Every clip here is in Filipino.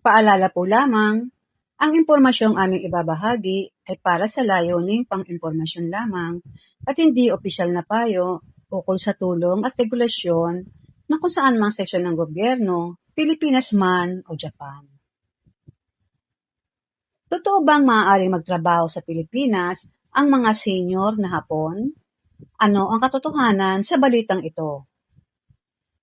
Paalala po lamang, ang impormasyong aming ibabahagi ay para sa layuning pang-impormasyon lamang at hindi opisyal na payo ukol sa tulong at regulasyon na kung saan mang seksyon ng gobyerno, Pilipinas man o Japan. Totoo bang maaaring magtrabaho sa Pilipinas ang mga senior na Hapon? Ano ang katotohanan sa balitang ito?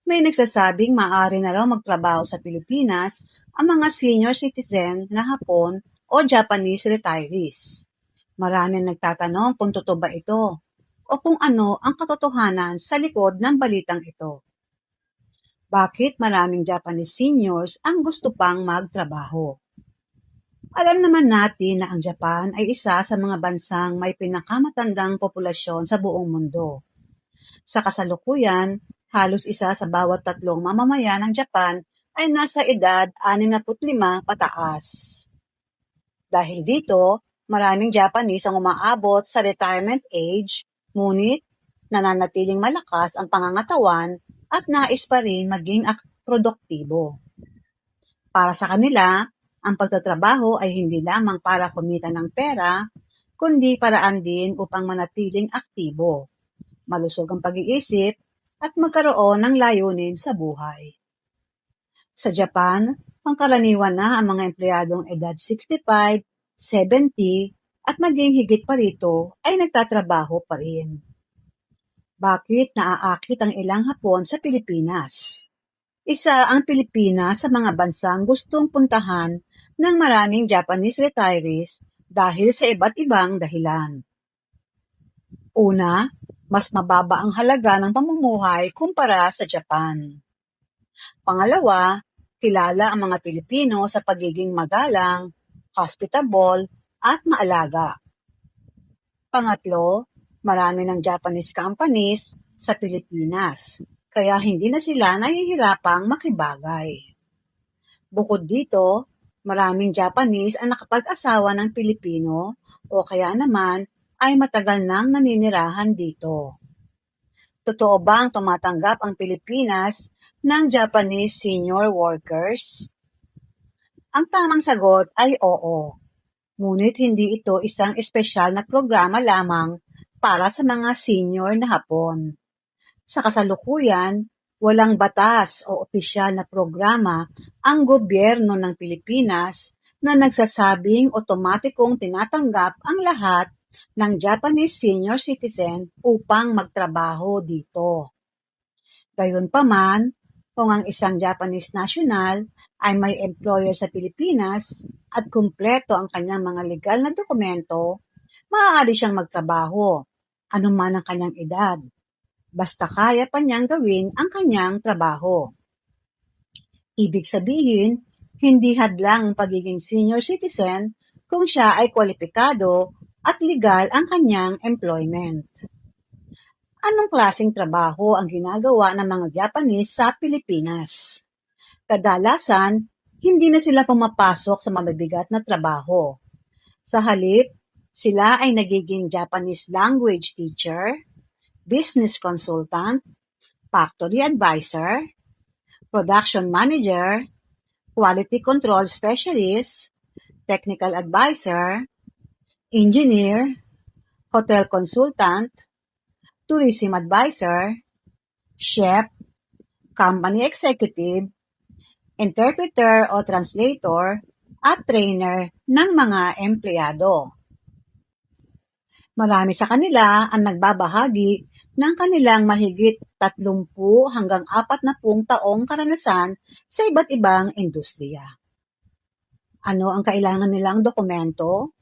May nagsasabing maaari na raw magtrabaho sa Pilipinas ang mga senior citizen na Hapon o Japanese retirees. Maraming nagtatanong kung totoo ba ito o kung ano ang katotohanan sa likod ng balitang ito. Bakit maraming Japanese seniors ang gusto pang magtrabaho? Alam naman natin na ang Japan ay isa sa mga bansang may pinakamatandang populasyon sa buong mundo. Sa kasalukuyan, halos isa sa bawat 3 mamamayan ng Japan ay nasa edad 65 pataas. Dahil dito, maraming Japanese ang umaabot sa retirement age, ngunit nananatiling malakas ang pangangatawan at nais pa rin maging produktibo. Para sa kanila, ang pagtatrabaho ay hindi lamang para kumita ng pera, kundi paraan din upang manatiling aktibo, malusog ang pag-iisip, at magkaroon ng layunin sa buhay. Sa Japan, pangkaraniwan na ang mga empleyadong edad 65, 70, at maging higit pa rito ay nagtatrabaho pa rin. Bakit naaakit ang ilang Hapon sa Pilipinas? Isa ang Pilipinas sa mga bansang gustong puntahan ng maraming Japanese retirees dahil sa iba't ibang dahilan. Una, mas mababa ang halaga ng pamumuhay kumpara sa Japan. Pangalawa, kilala ang mga Pilipino sa pagiging magalang, hospitable, at maalaga. Pangatlo, marami ng Japanese companies sa Pilipinas, kaya hindi na sila nahihirapang makibagay. Bukod dito, maraming Japanese ang nakapag-asawa ng Pilipino o kaya naman ay matagal nang naninirahan dito. Totoo bang tumatanggap ang Pilipinas ng Japanese senior workers? Ang tamang sagot ay oo. Ngunit hindi ito isang espesyal na programa lamang para sa mga senior na Hapon. Sa kasalukuyan, walang batas o opisyal na programa ang gobyerno ng Pilipinas na nagsasabing otomatikong tinatanggap ang lahat ng Japanese senior citizen upang magtrabaho dito. Gayunpaman, kung ang isang Japanese national ay may employer sa Pilipinas at kumpleto ang kanyang mga legal na dokumento, maaari siyang magtrabaho, anuman ang kanyang edad, basta kaya pa niyang gawin ang kanyang trabaho. Ibig sabihin, hindi hadlang ang pagiging senior citizen kung siya ay kwalipikado at legal ang kanyang employment. Anong klaseng trabaho ang ginagawa ng mga Japanese sa Pilipinas? Kadalasan, hindi na sila pumapasok sa mabibigat na trabaho. Sa halip, sila ay nagiging Japanese language teacher, business consultant, factory advisor, production manager, quality control specialist, technical advisor, engineer, hotel consultant, tourism advisor, chef, company executive, interpreter o translator, at trainer ng mga empleyado. Marami sa kanila ang nagbabahagi ng kanilang mahigit 30 hanggang 40 taong karanasan sa iba't ibang industriya. Ano ang kailangan nilang dokumento?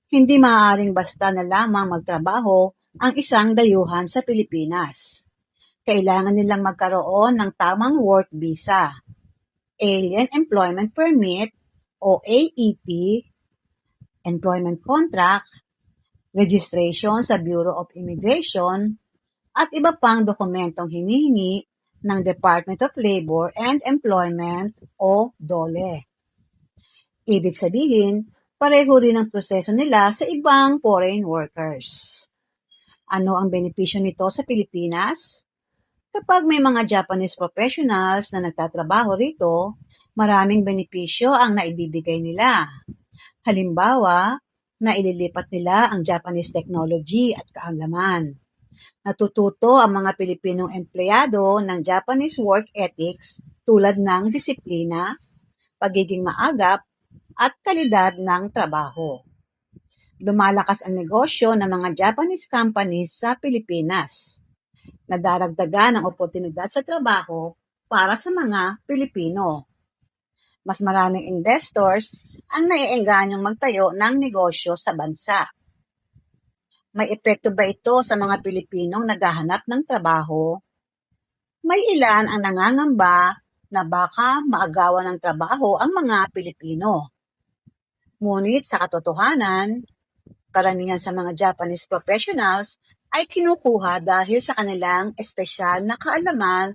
Hindi maaaring basta na lamang magtrabaho ang isang dayuhan sa Pilipinas. Kailangan nilang magkaroon ng tamang work visa, Alien Employment Permit o AEP, employment contract, registration sa Bureau of Immigration, at iba pang dokumentong hinihingi ng Department of Labor and Employment o DOLE. Ibig sabihin, pareho rin ang proseso nila sa ibang foreign workers. Ano ang benepisyo nito sa Pilipinas? Kapag may mga Japanese professionals na nagtatrabaho rito, Maraming benepisyo ang naibibigay nila. Halimbawa, naililipat nila ang Japanese technology at kaalaman. Natututo ang mga Pilipinong empleyado ng Japanese work ethics tulad ng disiplina, pagiging maagap, at kalidad ng trabaho. Lumalakas ang negosyo ng mga Japanese companies sa Pilipinas. Nadaragdagan ang oportunidad sa trabaho para sa mga Pilipino. Mas maraming investors ang naiengganyong magtayo ng negosyo sa bansa. May epekto ba ito sa mga Pilipinong naghahanap ng trabaho? May ilan ang nangangamba na baka maagawan ng trabaho ang mga Pilipino. Ngunit sa katotohanan, karamihan sa mga Japanese professionals ay kinukuha dahil sa kanilang espesyal na kaalaman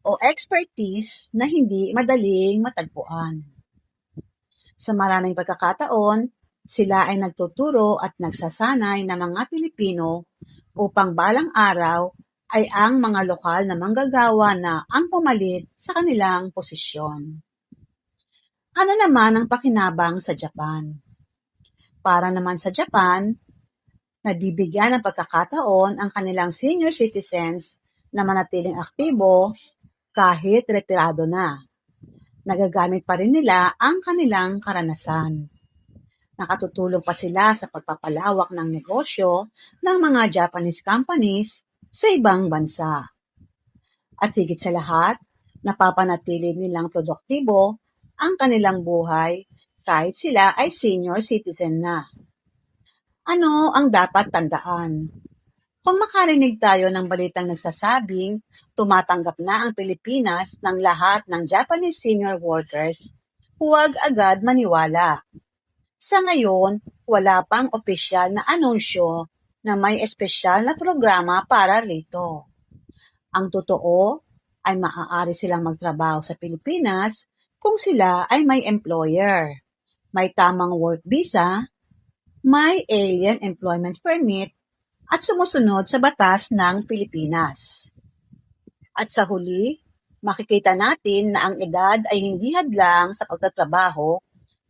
o expertise na hindi madaling matagpuan. Sa maraming pagkakataon, sila ay nagtuturo at nagsasanay ng mga Pilipino upang balang araw ay ang mga lokal na manggagawa na ang pumalit sa kanilang posisyon. Ano naman ang pakinabang sa Japan? Para naman sa Japan, nabibigyan ng pagkakataon ang kanilang senior citizens na manatiling aktibo kahit retirado na. Nagagamit pa rin nila ang kanilang karanasan. Nakatutulong pa sila sa pagpapalawak ng negosyo ng mga Japanese companies sa ibang bansa. At higit sa lahat, napapanatili nilang produktibo ang kanilang buhay kahit sila ay senior citizen na. Ano ang dapat tandaan? Kung makarinig tayo ng balitang nagsasabing tumatanggap na ang Pilipinas ng lahat ng Japanese senior workers, huwag agad maniwala. Sa ngayon, wala pang opisyal na anunsyo na may espesyal na programa para rito. Ang totoo ay maaari silang magtrabaho sa Pilipinas kung sila ay may employer, may tamang work visa, may alien employment permit, at sumusunod sa batas ng Pilipinas. At sa huli, makikita natin na ang edad ay hindi hadlang sa pagtatrabaho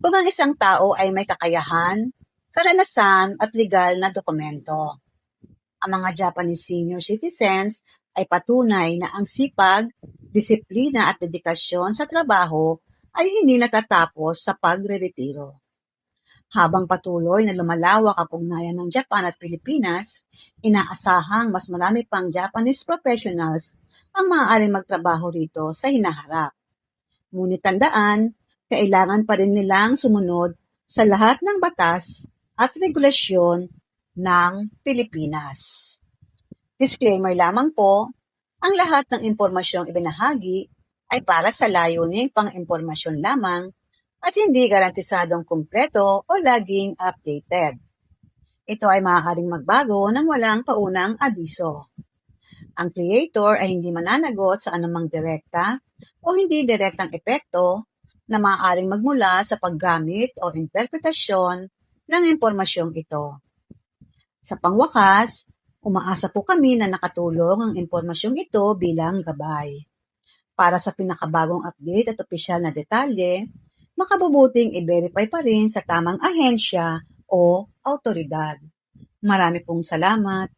kung ang isang tao ay may kakayahan, karanasan at legal na dokumento. Ang mga Japanese senior citizens ay patunay na ang sipag, disiplina at dedikasyon sa trabaho ay hindi natatapos sa pagre-retiro. Habang patuloy na lumalawak ang ugnayan ng Japan at Pilipinas, inaasahang mas marami pang Japanese professionals ang maaaring magtrabaho rito sa hinaharap. Ngunit tandaan, kailangan pa rin nilang sumunod sa lahat ng batas at regulasyon ng Pilipinas. Disclaimer lamang po, ang lahat ng impormasyong ibinahagi ay para sa layuning pang-impormasyon lamang at hindi garantisadong kumpleto o laging updated. Ito ay maaaring magbago nang walang paunang abiso. Ang creator ay hindi mananagot sa anumang direkta o hindi direktang epekto na maaaring magmula sa paggamit o interpretasyon ng impormasyong ito. Sa pangwakas, umaasa po kami na nakatulong ang impormasyong ito bilang gabay. Para sa pinakabagong update at opisyal na detalye, makabubuting i-verify pa rin sa tamang ahensya o awtoridad. Marami pong salamat.